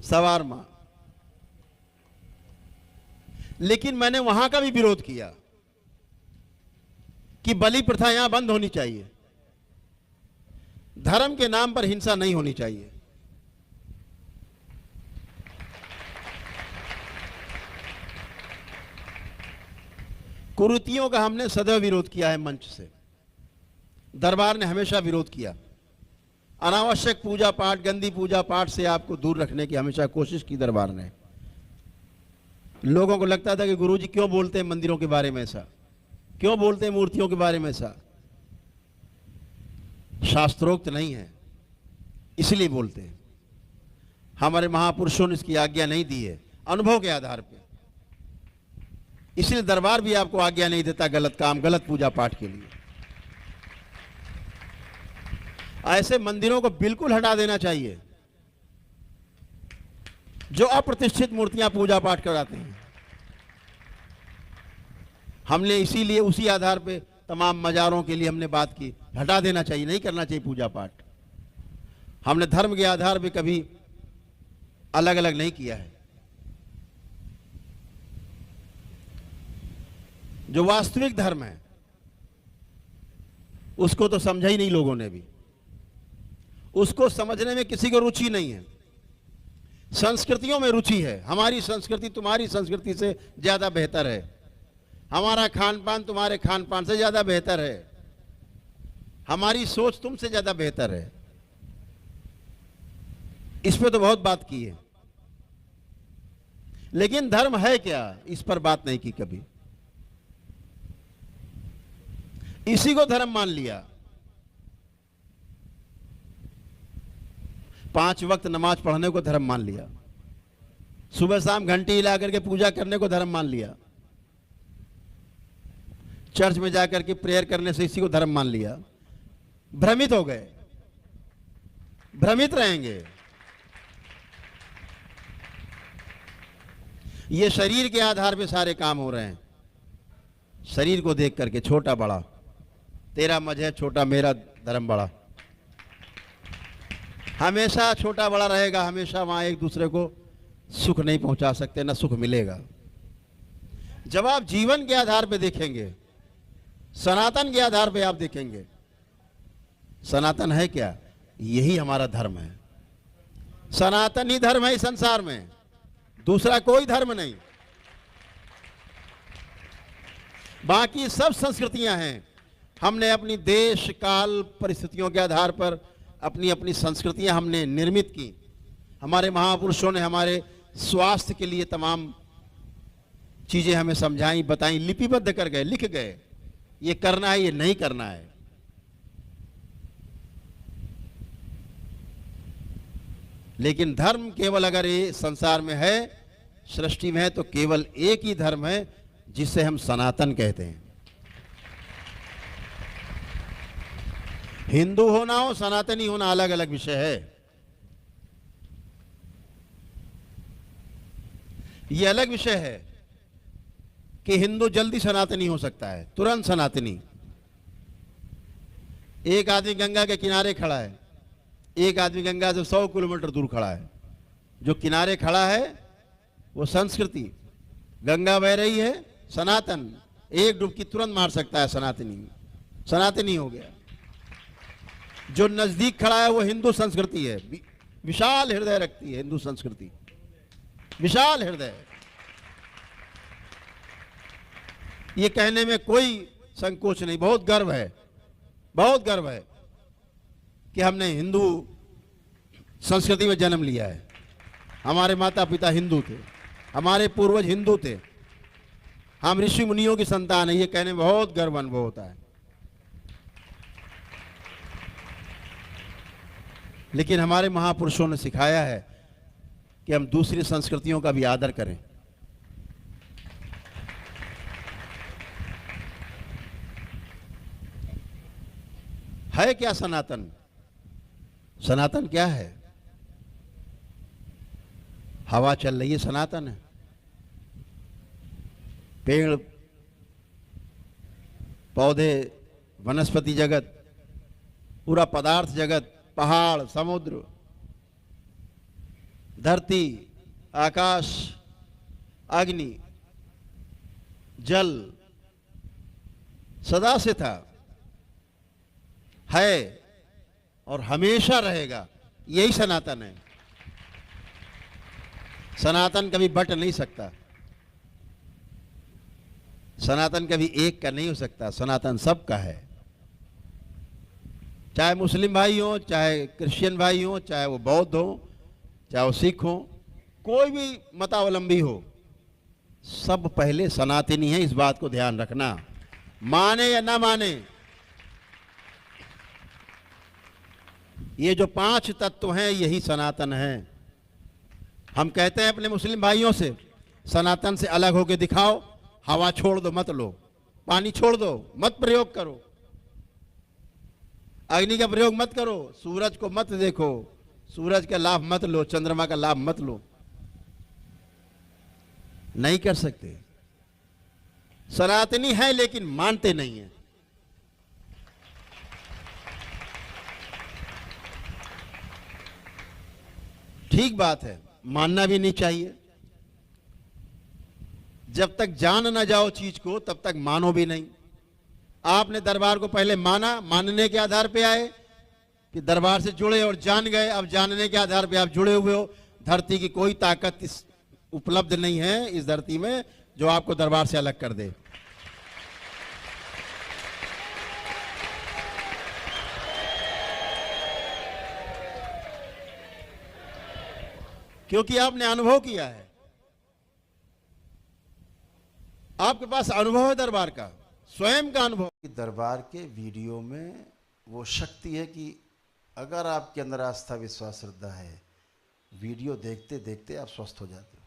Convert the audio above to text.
सवारमा, लेकिन मैंने वहां का भी विरोध किया कि बलि प्रथा यहां बंद होनी चाहिए, धर्म के नाम पर हिंसा नहीं होनी चाहिए। कुरीतियों का हमने सदैव विरोध किया है मंच से, दरबार ने हमेशा विरोध किया। अनावश्यक पूजा पाठ, गंदी पूजा पाठ से आपको दूर रखने की हमेशा कोशिश की दरबार ने। लोगों को लगता था कि गुरुजी क्यों बोलते हैं मंदिरों के बारे में ऐसा, क्यों बोलते हैं मूर्तियों के बारे में ऐसा, शास्त्रोक्त नहीं है इसलिए बोलते हैं। हमारे महापुरुषों ने इसकी आज्ञा नहीं दी है, अनुभव के आधार पे, इसलिए दरबार भी आपको आज्ञा नहीं देता गलत काम, गलत पूजा पाठ के लिए। ऐसे मंदिरों को बिल्कुल हटा देना चाहिए जो अप्रतिष्ठित मूर्तियां पूजा पाठ कराते हैं। हमने इसीलिए उसी आधार पे तमाम मजारों के लिए हमने बात की, हटा देना चाहिए, नहीं करना चाहिए पूजा पाठ। हमने धर्म के आधार पे कभी अलग अलग नहीं किया है। जो वास्तविक धर्म है उसको तो समझा ही नहीं लोगों ने भी, उसको समझने में किसी को रुचि नहीं है। संस्कृतियों में रुचि है, हमारी संस्कृति तुम्हारी संस्कृति से ज्यादा बेहतर है, हमारा खान पान तुम्हारे खान पान से ज्यादा बेहतर है, हमारी सोच तुमसे ज्यादा बेहतर है। इस पे तो बहुत बात की है, लेकिन धर्म है क्या इस पर बात नहीं की कभी। इसी को धर्म मान लिया। 5 वक्त नमाज पढ़ने को धर्म मान लिया, सुबह शाम घंटी हिला करके पूजा करने को धर्म मान लिया, चर्च में जाकर के प्रेयर करने से इसी को धर्म मान लिया। भ्रमित हो गए, भ्रमित रहेंगे। ये शरीर के आधार पे सारे काम हो रहे हैं, शरीर को देख करके, छोटा बड़ा, तेरा मजहब छोटा मेरा धर्म बड़ा, हमेशा छोटा बड़ा रहेगा। हमेशा वहां एक दूसरे को सुख नहीं पहुंचा सकते, ना सुख मिलेगा। जब आप जीवन के आधार पे देखेंगे, सनातन के आधार पे आप देखेंगे, सनातन है क्या, यही हमारा धर्म है। सनातन ही धर्म है इस संसार में, दूसरा कोई धर्म नहीं। बाकी सब संस्कृतियां हैं। हमने अपनी देश काल परिस्थितियों के आधार पर अपनी अपनी संस्कृतियां हमने निर्मित की। हमारे महापुरुषों ने हमारे स्वास्थ्य के लिए तमाम चीजें हमें समझाई, बताई, लिपिबद्ध कर गए, लिख गए, ये करना है, ये नहीं करना है। लेकिन धर्म केवल अगर ये संसार में है, सृष्टि में है, तो केवल एक ही धर्म है जिसे हम सनातन कहते हैं। हिंदू होना हो, सनातनी होना अलग अलग विषय है। यह अलग विषय है कि हिंदू जल्दी सनातनी हो सकता है, तुरंत सनातनी। एक आदमी गंगा के किनारे खड़ा है, एक आदमी गंगा से 100 किलोमीटर दूर खड़ा है। जो किनारे खड़ा है वो संस्कृति, गंगा बह रही है सनातन, एक डुबकी तुरंत मार सकता है, सनातनी हो गया। जो नजदीक खड़ा है वो हिंदू संस्कृति है, विशाल हृदय रखती है हिंदू संस्कृति, विशाल हृदय। ये कहने में कोई संकोच नहीं, बहुत गर्व है, बहुत गर्व है कि हमने हिंदू संस्कृति में जन्म लिया है। हमारे माता पिता हिंदू थे, हमारे पूर्वज हिंदू थे, हम ऋषि मुनियों की संतान है। ये कहने में बहुत गर्व अनुभव होता है। लेकिन हमारे महापुरुषों ने सिखाया है कि हम दूसरी संस्कृतियों का भी आदर करें। है क्या सनातन? सनातन क्या है? हवा चल रही है, सनातन है। पेड़ पौधे, वनस्पति जगत, पूरा पदार्थ जगत, पहाड़, समुद्र, धरती, आकाश, अग्नि, जल सदा से था, है और हमेशा रहेगा। यही सनातन है। सनातन कभी बट नहीं सकता, सनातन कभी एक का नहीं हो सकता, सनातन सबका है। चाहे मुस्लिम भाई हो, चाहे क्रिश्चियन भाई हो, चाहे वो बौद्ध हो, चाहे वो सिख हो, कोई भी मतावलंबी हो, सब पहले सनातनी है। इस बात को ध्यान रखना, माने या ना माने। ये जो 5 तत्व हैं यही सनातन है। हम कहते हैं अपने मुस्लिम भाइयों से, सनातन से अलग होके दिखाओ। हवा छोड़ दो, मत लो। पानी छोड़ दो, मत प्रयोग करो। अग्नि का प्रयोग मत करो। सूरज को मत देखो, सूरज का लाभ मत लो, चंद्रमा का लाभ मत लो। नहीं कर सकते। सनातनी है लेकिन मानते नहीं है। ठीक बात है, मानना भी नहीं चाहिए। जब तक जान ना जाओ चीज को तब तक मानो भी नहीं। आपने दरबार को पहले माना, मानने के आधार पे आए कि दरबार से जुड़े और जान गए। अब जानने के आधार पे आप जुड़े हुए हो। धरती की कोई ताकत उपलब्ध नहीं है इस धरती में जो आपको दरबार से अलग कर दे। क्योंकि आपने अनुभव किया है, आपके पास अनुभव है दरबार का, स्वयं का अनुभव। दरबार के वीडियो में वो शक्ति है कि अगर आपके अंदर आस्था, विश्वास, श्रद्धा है, वीडियो देखते देखते आप स्वस्थ हो जाते हो।